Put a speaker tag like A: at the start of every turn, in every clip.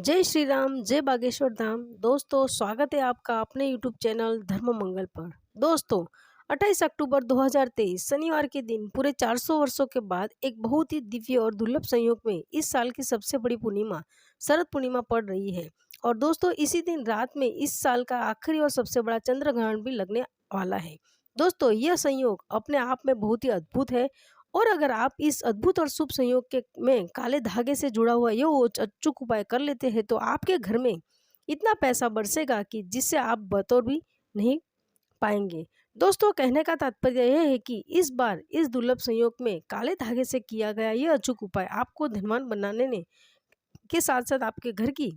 A: जय श्री राम, जय बागेश्वर धाम। दोस्तों, स्वागत है आपका अपने यूट्यूब चैनल धर्म मंगल पर। दोस्तों, 28 अक्टूबर 2023 शनिवार के दिन पूरे 400 वर्षों के बाद एक बहुत ही दिव्य और दुर्लभ संयोग में इस साल की सबसे बड़ी पूर्णिमा शरद पूर्णिमा पड़ रही है। और दोस्तों, इसी दिन रात में इस साल का आखिरी और सबसे बड़ा चंद्र ग्रहण भी लगने वाला है। दोस्तों, यह संयोग अपने आप में बहुत ही अद्भुत है। और अगर आप इस अद्भुत और शुभ संयोग के में काले धागे से जुड़ा हुआ ये वो अचूक उपाय कर लेते हैं तो आपके घर में इतना पैसा बरसेगा कि जिससे आप बतौर भी नहीं पाएंगे। दोस्तों, कहने का तात्पर्य यह है कि इस बार इस दुर्लभ संयोग में काले धागे से किया गया यह अचूक उपाय आपको धनवान बनाने ने के साथ साथ आपके घर की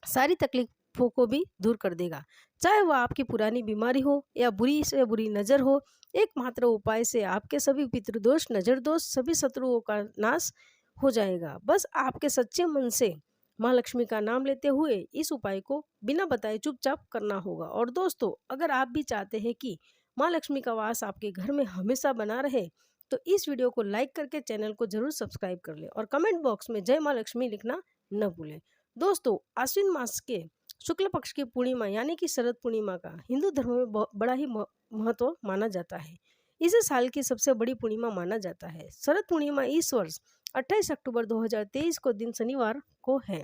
A: सारी तकलीफों को भी दूर कर देगा। चाहे वह आपकी पुरानी बीमारी हो या बुरी से बुरी नज़र हो, एकमात्र उपाय से आपके सभी पितृदोष, नज़र दोष, सभी शत्रुओं का नाश हो जाएगा। बस आपके सच्चे मन से माँ लक्ष्मी का नाम लेते हुए इस उपाय को बिना बताए चुपचाप करना होगा। और दोस्तों, अगर आप भी चाहते हैं कि माँ लक्ष्मी का वास आपके घर में हमेशा बना रहे तो इस वीडियो को लाइक करके चैनल को जरूर सब्सक्राइब कर ले और कमेंट बॉक्स में जय माँ लक्ष्मी लिखना न भूलें। दोस्तों, आश्विन मास के शुक्ल पक्ष की पूर्णिमा यानी कि शरद पूर्णिमा का हिंदू धर्म में बड़ा ही महत्व माना जाता है। इसे साल की सबसे बड़ी पूर्णिमा माना जाता है। शरद पूर्णिमा इस वर्ष 28 अक्टूबर 2023 को दिन शनिवार को है।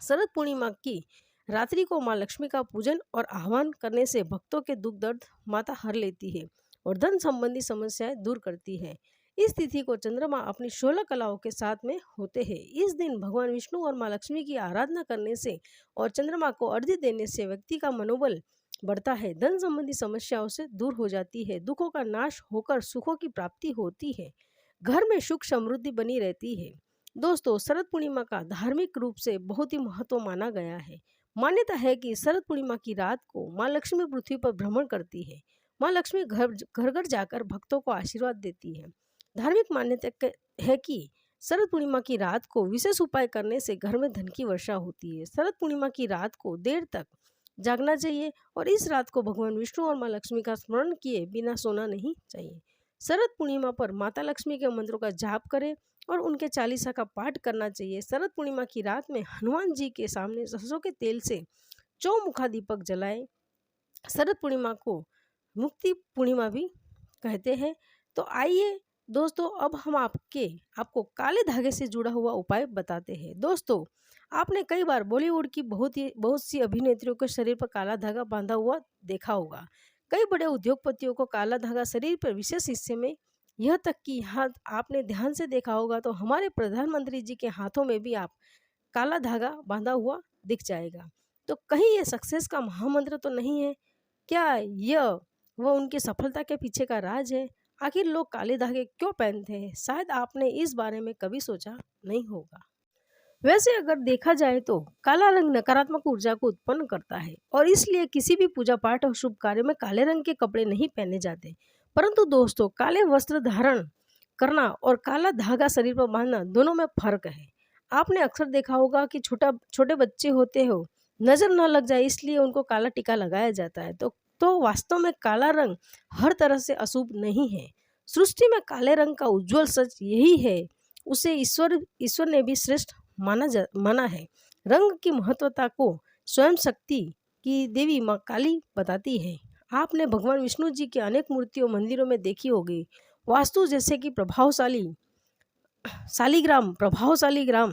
A: शरद पूर्णिमा की रात्रि को माँ लक्ष्मी का पूजन और आह्वान करने से भक्तों के दुख दर्द माता हर लेती है और धन संबंधी समस्याएं दूर करती है। इस तिथि को चंद्रमा अपनी 16 कलाओं के साथ में होते हैं। इस दिन भगवान विष्णु और माँ लक्ष्मी की आराधना करने से और चंद्रमा को अर्घ्य देने से व्यक्ति का मनोबल बढ़ता है, धन संबंधी समस्याओं से दूर हो जाती है, दुखों का नाश होकर सुखों की प्राप्ति होती है, घर में सुख समृद्धि बनी रहती है। दोस्तों, शरद पूर्णिमा का धार्मिक रूप से बहुत ही महत्व माना गया है। मान्यता है कि शरद पूर्णिमा की रात को माँ लक्ष्मी पृथ्वी पर भ्रमण करती है। माँ लक्ष्मी घर घर जाकर भक्तों को आशीर्वाद देती है। धार्मिक मान्यता है कि शरद पूर्णिमा की रात को विशेष उपाय करने से घर में धन की वर्षा होती है। शरद पूर्णिमा की रात को देर तक जागना चाहिए और इस रात को भगवान विष्णु और माँ लक्ष्मी का स्मरण किए बिना सोना नहीं चाहिए। शरद पूर्णिमा पर माता लक्ष्मी के मंत्रों का जाप करें और उनके चालीसा का पाठ करना चाहिए। शरद पूर्णिमा की रात में हनुमान जी के सामने सरसों के तेल से चौमुखा दीपक जलाएं। शरद पूर्णिमा को मुक्ति पूर्णिमा भी कहते हैं। तो आइए दोस्तों, अब हम आपको काले धागे से जुड़ा हुआ उपाय बताते हैं। दोस्तों, आपने कई बार बॉलीवुड की बहुत सी अभिनेत्रियों के शरीर पर काला धागा बांधा हुआ देखा होगा। कई बड़े उद्योगपतियों को काला धागा शरीर पर विशेष हिस्से में, यह तक कि यहाँ आपने ध्यान से देखा होगा तो हमारे प्रधानमंत्री जी के हाथों में भी आप काला धागा बांधा हुआ दिख जाएगा। तो कहीं ये सक्सेस का महामंत्र तो नहीं है? क्या यह वह उनकी सफलता के पीछे का राज है? आखिर लोग काले धागे क्यों पहनते हैं? शायद आपने इस बारे में कभी सोचा नहीं होगा। वैसे अगर देखा जाए तो काला रंग नकारात्मक ऊर्जा को उत्पन्न करता है और इसलिए किसी भी पूजा पाठ और शुभ कार्य में काले रंग के कपड़े नहीं पहने जाते। परंतु दोस्तों, काले वस्त्र धारण करना और काला धागा शरीर पर बांधना दोनों में फर्क है। आपने अक्सर देखा होगा कि छोटे बच्चे होते हो, नजर न लग जाए इसलिए उनको काला टीका लगाया जाता है। तो वास्तव में काला रंग हर तरह से अशुभ नहीं है। सृष्टि में काले रंग का उज्जवल सच यही है, उसे ईश्वर ने भी श्रेष्ठ माना है। रंग की महत्वता को स्वयं शक्ति की देवी माँ काली बताती है। आपने भगवान विष्णु जी की अनेक मूर्तियों मंदिरों में देखी होगी। वास्तु जैसे कि प्रभावशाली ग्राम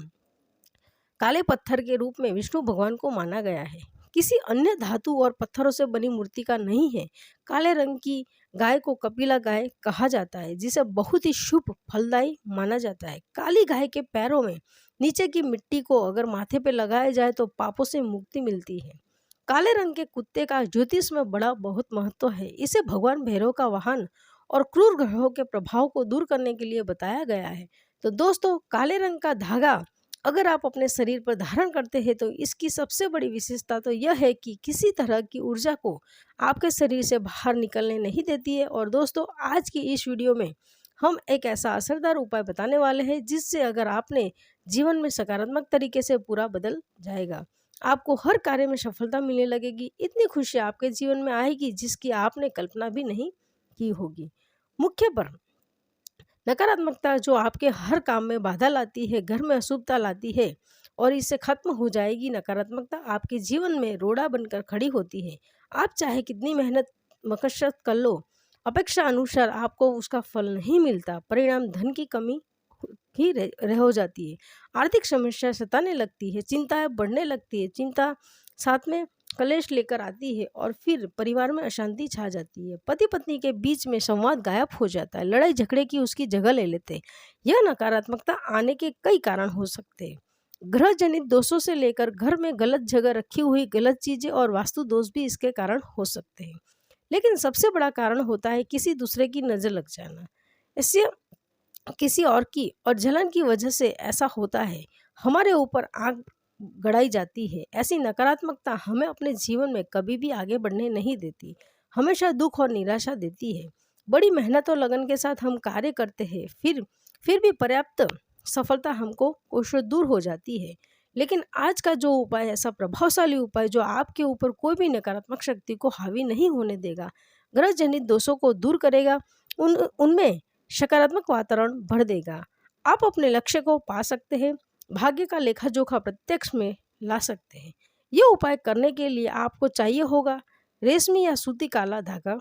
A: काले पत्थर के रूप में विष्णु भगवान को माना गया है, किसी अन्य धातु और पत्थरों से बनी मूर्ति का नहीं है। काले रंग की गाय को कपिला गाय कहा जाता है, जिसे बहुत ही शुभ फलदायी माना जाता है। काली गाय के पैरों में नीचे की मिट्टी को अगर माथे पे लगाया जाए तो पापों से मुक्ति मिलती है। काले रंग के कुत्ते का ज्योतिष में बहुत महत्व है। इसे भगवान भैरव का वाहन और क्रूर ग्रहों के प्रभाव को दूर करने के लिए बताया गया है। तो दोस्तों, काले रंग का धागा अगर आप अपने शरीर पर धारण करते हैं तो इसकी सबसे बड़ी विशेषता तो यह है कि किसी तरह की ऊर्जा को आपके शरीर से बाहर निकलने नहीं देती है। और दोस्तों, आज की इस वीडियो में हम एक ऐसा असरदार उपाय बताने वाले हैं जिससे अगर आपने जीवन में सकारात्मक तरीके से पूरा बदल जाएगा। आपको हर कार्य में सफलता मिलने लगेगी, इतनी खुशी आपके जीवन में आएगी जिसकी आपने कल्पना भी नहीं की होगी। मुख्य पर नकारात्मकता जो आपके हर काम में बाधा लाती है, घर में अशुभता लाती है और इससे खत्म हो जाएगी नकारात्मकता आपके जीवन में रोड़ा बनकर खड़ी होती है। आप चाहे कितनी मेहनत मशक्कत कर लो, अपेक्षा अनुसार आपको उसका फल नहीं मिलता। परिणाम धन की कमी ही रह हो जाती है, आर्थिक समस्या सताने लगती है, चिंताएं बढ़ने लगती है, चिंता साथ में कलेश लेकर आती है और फिर परिवार में अशांति छा जाती है। पति पत्नी के बीच में संवाद गायब हो जाता है, लड़ाई झगड़े की उसकी जगह ले लेते हैं। यह नकारात्मकता आने के कई कारण हो सकते हैं। ग्रह जनित दोषों से लेकर घर में गलत जगह रखी हुई गलत चीजें और वास्तु दोष भी इसके कारण हो सकते हैं। लेकिन सबसे बड़ा कारण होता है किसी दूसरे की नजर लग जाना। इससे किसी और की और जलन की वजह से ऐसा होता है, हमारे ऊपर आग गड़ाई जाती है। ऐसी नकारात्मकता हमें अपने जीवन में कभी भी आगे बढ़ने नहीं देती, हमेशा दुख और निराशा देती है। बड़ी मेहनत और लगन के साथ हम कार्य करते हैं, फिर भी पर्याप्त सफलता हमको कोसों दूर हो जाती है। लेकिन आज का जो उपाय, ऐसा प्रभावशाली उपाय जो आपके ऊपर कोई भी नकारात्मक शक्ति को हावी नहीं होने देगा, ग्रह जनित दोषों को दूर करेगा, उनमें सकारात्मक वातावरण भर देगा। आप अपने लक्ष्य को पा सकते हैं, भाग्य का लेखा जोखा प्रत्यक्ष में ला सकते हैं। ये उपाय करने के लिए आपको चाहिए होगा रेशमी या सूती काला धागा।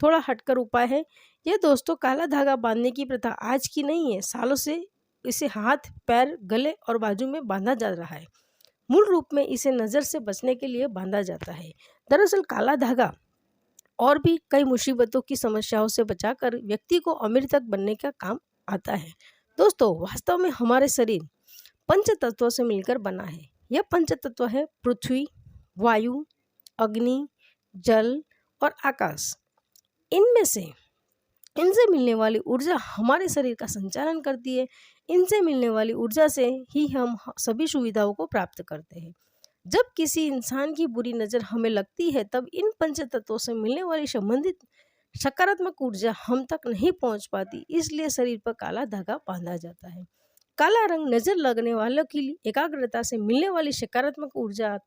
A: थोड़ा हटकर उपाय है ये दोस्तों। काला धागा बांधने की प्रथा आज की नहीं है, सालों से इसे हाथ, पैर, गले और बाजू में बांधा जा रहा है। मूल रूप में इसे नज़र से बचने के लिए बांधा जाता है। दरअसल काला धागा और भी कई मुसीबतों की समस्याओं से बचाकर व्यक्ति को अमीर तक बनने का काम आता है। दोस्तों, वास्तव में हमारे शरीर पंच तत्वों से मिलकर बना है। यह पंच तत्व है पृथ्वी, वायु, अग्नि, जल और आकाश। इनसे मिलने वाली ऊर्जा हमारे शरीर का संचालन करती है। इनसे मिलने वाली ऊर्जा से ही हम सभी सुविधाओं को प्राप्त करते हैं। जब किसी इंसान की बुरी नज़र हमें लगती है, तब इन पंच तत्वों से मिलने वाली संबंधित सकारात्मक ऊर्जा हम तक नहीं पहुंच पाती, इसलिए शरीर पर काला धागा बांधा जाता है। काला रंग नजर लगने वालों की एकाग्रता से मिलने वाली सकारात्मक ऊर्जा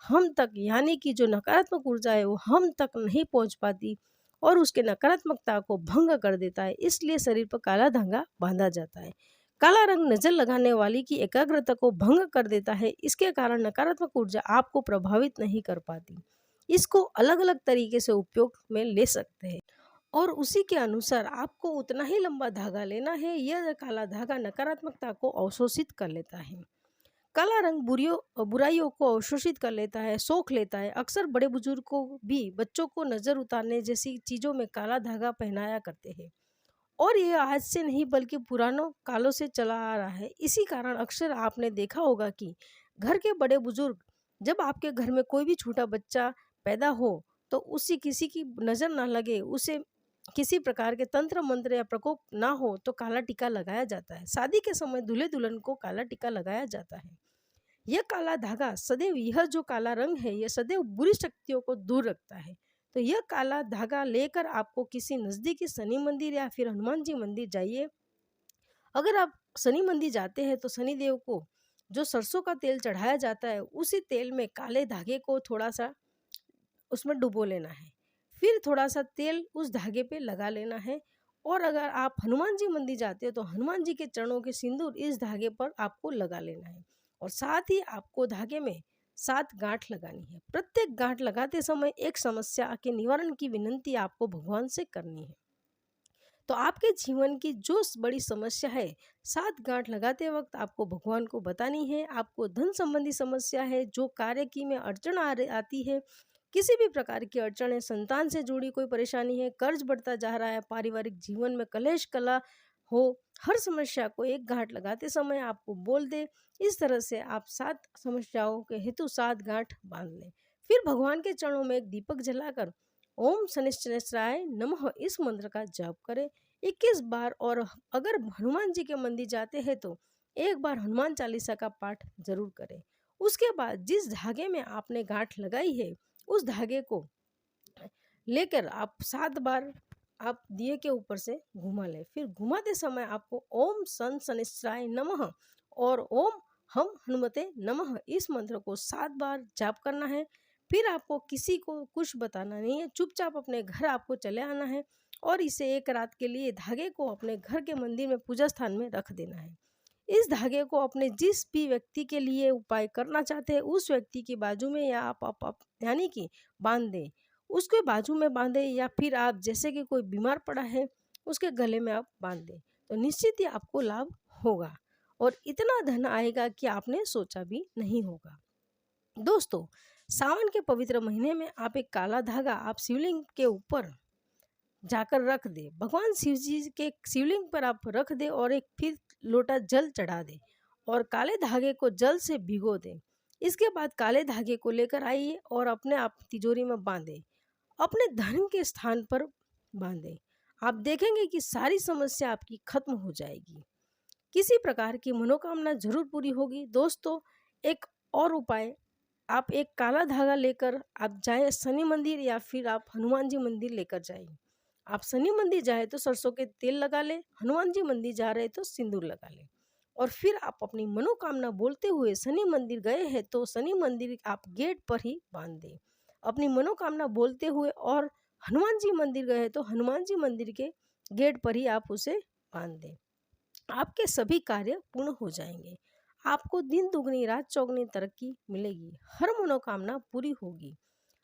A: हम तक, यानी कि जो नकारात्मक ऊर्जा है वो हम तक नहीं पहुंच पाती और उसके नकारात्मकता को भंग कर देता है, इसलिए शरीर पर काला धागा बांधा जाता है। काला रंग नजर लगाने वाली की एकाग्रता को भंग कर देता है, इसके कारण नकारात्मक ऊर्जा आपको प्रभावित नहीं कर पाती। इसको अलग अलग तरीके से उपयोग में ले सकते हैं और उसी के अनुसार आपको उतना ही लंबा धागा लेना है। यह काला धागा नकारात्मकता को अवशोषित कर लेता है। काला रंग बुराइयों को अवशोषित कर लेता है, सोख लेता है। अक्सर बड़े बुजुर्ग को भी बच्चों को नजर उतारने जैसी चीजों में काला धागा पहनाया करते हैं और ये आज से नहीं बल्कि पुरानों कालों से चला आ रहा है। इसी कारण अक्सर आपने देखा होगा कि घर के बड़े बुजुर्ग, जब आपके घर में कोई भी छोटा बच्चा पैदा हो तो उसी किसी की नज़र ना लगे, उसे किसी प्रकार के तंत्र मंत्र या प्रकोप ना हो तो काला टीका लगाया जाता है। शादी के समय दूल्हे दुल्हन को काला टीका लगाया जाता है। यह काला धागा सदैव, यह जो काला रंग है यह सदैव बुरी शक्तियों को दूर रखता है। तो यह काला धागा लेकर आपको किसी नज़दीकी शनि मंदिर या फिर हनुमान जी मंदिर जाइए। अगर आप शनि मंदिर जाते हैं तो शनि देव को जो सरसों का तेल चढ़ाया जाता है, उसी तेल में काले धागे को थोड़ा सा उसमें डुबो लेना है, फिर थोड़ा सा तेल उस धागे पे लगा लेना है। और अगर आप हनुमान जी मंदिर जाते हो तो हनुमान जी के चरणों के सिंदूर इस धागे पर आपको लगा लेना है और साथ ही आपको धागे में 7 गांठ लगानी है। प्रत्येक गांठ लगाते समय एक समस्या के निवारण की विनंती आपको भगवान से करनी है। तो आपके जीवन की जो बड़ी समस्या है, 7 गांठ लगाते वक्त आपको भगवान को बतानी है। आपको धन संबंधी समस्या है, जो कार्य की में अड़चन आती है, किसी भी प्रकार की अड़चन है, संतान से जुड़ी कोई परेशानी है, कर्ज बढ़ता जा रहा है, पारिवारिक जीवन में कलेश कला हो, हर समस्या को एक गांठ लगाते समय आपको बोल दे। इस तरह से आप 7 समस्याओं के हेतु 7 गांठ बांध लें। फिर भगवान के चरणों में एक दीपक जलाकर ओम शनिश्चराय नमः इस मंत्र का जाप करें 21 बार। और अगर हनुमान जी के मंदिर जाते हैं तो एक बार हनुमान चालीसा का पाठ जरूर करें। उसके बाद जिस धागे में आपने गांठ लगाई है उस धागे को लेकर आप 7 बार आप दिए के ऊपर से घुमा लें। फिर घुमाते समय आपको ओम शनिश्चराय नमः और ओम हम हनुमते नमः इस मंत्र को 7 बार जाप करना है। फिर आपको किसी को कुछ बताना नहीं है, चुपचाप अपने घर आपको चले आना है और इसे एक रात के लिए धागे को अपने घर के मंदिर में पूजा स्थान में रख देना है। इस धागे को अपने जिस भी व्यक्ति के लिए उपाय करना चाहते हैं उस व्यक्ति की बाजू में या आप यानी कि बांध दें, उसके बाजू में बांधे, या फिर आप जैसे कि कोई बीमार पड़ा है उसके गले में आप बांध दें, तो निश्चित ही आपको लाभ होगा और इतना धन आएगा कि आपने सोचा भी नहीं होगा। दोस्तों, सावन के पवित्र महीने में आप एक काला धागा आप शिवलिंग के ऊपर जाकर रख दे, भगवान शिव जी के शिवलिंग पर आप रख दे और एक फिर लोटा जल चढ़ा दे और काले धागे को जल से भिगो दे। इसके बाद काले धागे को लेकर आइए और अपने आप तिजोरी में बांधे, अपने धन के स्थान पर बांधे। आप देखेंगे कि सारी समस्या आपकी खत्म हो जाएगी, किसी प्रकार की मनोकामना जरूर पूरी होगी। दोस्तों, एक और उपाय, आप एक काला धागा लेकर आप जाए शनि मंदिर या फिर आप हनुमान जी मंदिर लेकर जाइए। आप शनि मंदिर जाए तो सरसों के तेल लगा ले, हनुमान जी मंदिर जा रहे तो सिंदूर लगा ले और फिर आप अपनी मनोकामना बोलते हुए शनि मंदिर गए हैं तो शनि मंदिर आप गेट पर ही बांध दें अपनी मनोकामना बोलते हुए, और हनुमान जी मंदिर गए हैं तो हनुमान जी मंदिर के गेट पर ही आप उसे बांध दें। आपके सभी कार्य पूर्ण हो जाएंगे, आपको दिन दुगनी रात चौगनी तरक्की मिलेगी, हर मनोकामना पूरी होगी,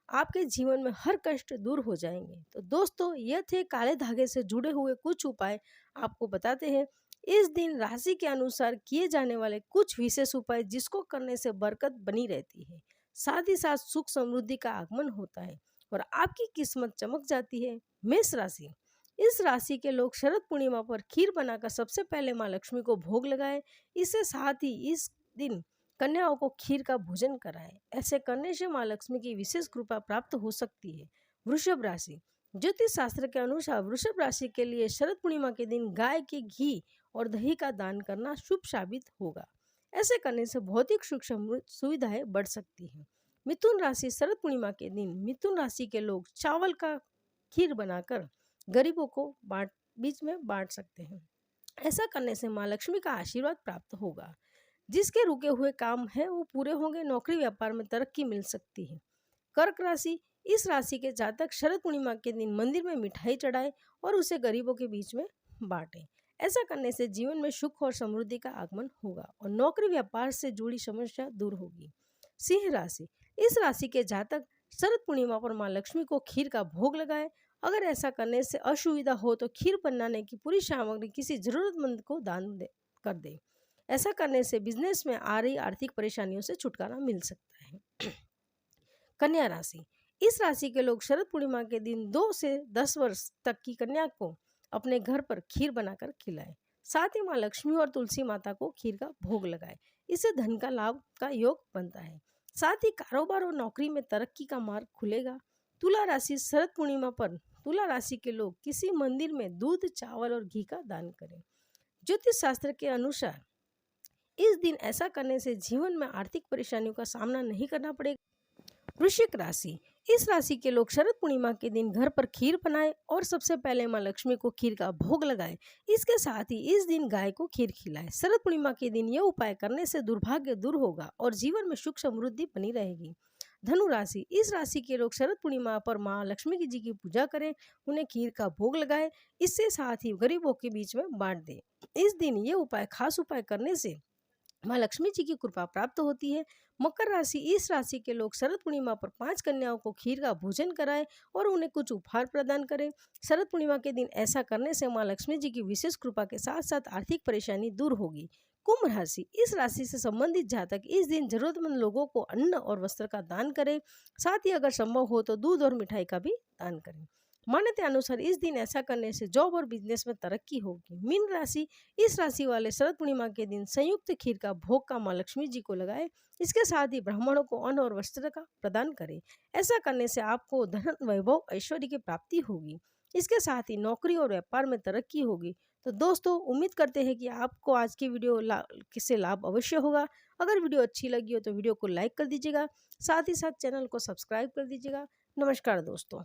A: आपके जीवन में हर कष्ट दूर हो जाएंगे। तो दोस्तों, ये थे काले धागे से जुड़े हुए कुछ उपाय, आपको बताते हैं इस दिन राशि के अनुसार किए जाने वाले कुछ विशेष उपाय जिसको करने से बरकत बनी रहती है, साथ ही साथ सुख समृद्धि का आगमन होता है और आपकी किस्मत चमक जाती है। मेष राशि, इस राशि के लोग शरद पूर्णिमा पर खीर बनाकर सबसे पहले माँ लक्ष्मी को भोग लगाए, इससे साथ ही इस दिन कन्याओं को खीर का भोजन कराए, ऐसे करने से माँ लक्ष्मी की विशेष कृपा प्राप्त हो सकती है। वृषभ राशि, ज्योतिष शास्त्र के अनुसार वृषभ राशि के लिए शरद पूर्णिमा के दिन गाय के घी और दही का दान करना शुभ साबित होगा, ऐसे करने से भौतिक सुख सुविधाएं बढ़ सकती हैं। मिथुन राशि, शरद पूर्णिमा के दिन मिथुन राशि के लोग चावल का खीर बनाकर गरीबों को बीच में बांट सकते हैं, ऐसा करने से माँ लक्ष्मी का आशीर्वाद प्राप्त होगा, जिसके रुके हुए काम है वो पूरे होंगे, नौकरी व्यापार में तरक्की मिल सकती है। कर्क राशि, इस राशि के जातक शरद पूर्णिमा के दिन मंदिर में मिठाई चढ़ाए और उसे गरीबों के बीच में बांटे, ऐसा करने से जीवन में सुख और समृद्धि का आगमन होगा और नौकरी व्यापार से जुड़ी समस्या दूर होगी। सिंह राशि, इस राशि के जातक शरद पूर्णिमा पर माँ लक्ष्मी को खीर का भोग लगाए, अगर ऐसा करने से असुविधा हो तो खीर बनाने की पूरी सामग्री किसी जरूरतमंद को दान कर दे, ऐसा करने से बिजनेस में आ रही आर्थिक परेशानियों से छुटकारा मिल सकता है। कन्या राशि, इस राशि के लोग शरद पूर्णिमा के दिन 2 से 10 वर्ष तक की कन्या को अपने घर पर खीर बनाकर खिलाए, साथ ही माँ लक्ष्मी और तुलसी माता को खीर का भोग लगाए, इससे धन का लाभ का योग बनता है, साथ ही कारोबार और नौकरी में तरक्की का मार्ग खुलेगा। तुला राशि, शरद पूर्णिमा पर तुला राशि के लोग किसी मंदिर में दूध, चावल और घी का दान करें, ज्योतिष शास्त्र के अनुसार इस दिन ऐसा करने से जीवन में आर्थिक परेशानियों का सामना नहीं करना पड़ेगा। वृश्चिक राशि, इस राशि के लोग शरद पूर्णिमा के दिन घर पर खीर बनाए और सबसे पहले माँ लक्ष्मी को खीर का भोग लगाए, इसके साथ ही इस दिन गाय को खीर खिलाए। शरद पूर्णिमा के दिन यह उपाय करने से दुर्भाग्य दूर होगा और जीवन में सुख समृद्धि बनी रहेगी। धनु राशि, इस राशि के लोग शरद पूर्णिमा पर माँ लक्ष्मी जी की पूजा करें, उन्हें खीर का भोग लगाए, इससे साथ ही गरीबों के बीच में बांट दें। इस दिन ये उपाय खास उपाय करने से माँ लक्ष्मी जी की कृपा प्राप्त होती है। मकर राशि, इस राशि के लोग शरद पूर्णिमा पर 5 कन्याओं को खीर का भोजन कराएं और उन्हें कुछ उपहार प्रदान करें, शरद पूर्णिमा के दिन ऐसा करने से माँ लक्ष्मी जी की विशेष कृपा के साथ साथ आर्थिक परेशानी दूर होगी। कुंभ राशि, इस राशि से संबंधित जातक इस दिन जरूरतमंद लोगों को अन्न और वस्त्र का दान करें, साथ ही अगर संभव हो तो दूध और मिठाई का भी दान करें। मान्यता अनुसार इस दिन ऐसा करने से जॉब और बिजनेस में तरक्की होगी। मीन राशि, इस राशि वाले शरद पूर्णिमा के दिन संयुक्त खीर का भोग का माँ लक्ष्मी जी को लगाए, इसके साथ ही ब्राह्मणों को अन्न और वस्त्र का प्रदान करें, ऐसा करने से आपको धन, वैभव, ऐश्वर्य की प्राप्ति होगी, इसके साथ ही नौकरी और व्यापार में तरक्की होगी। तो दोस्तों, उम्मीद करते हैं कि आपको आज की वीडियो से लाभ अवश्य होगा। अगर वीडियो अच्छी लगी हो तो वीडियो को लाइक कर दीजिएगा, साथ ही साथ चैनल को सब्सक्राइब कर दीजिएगा। नमस्कार दोस्तों।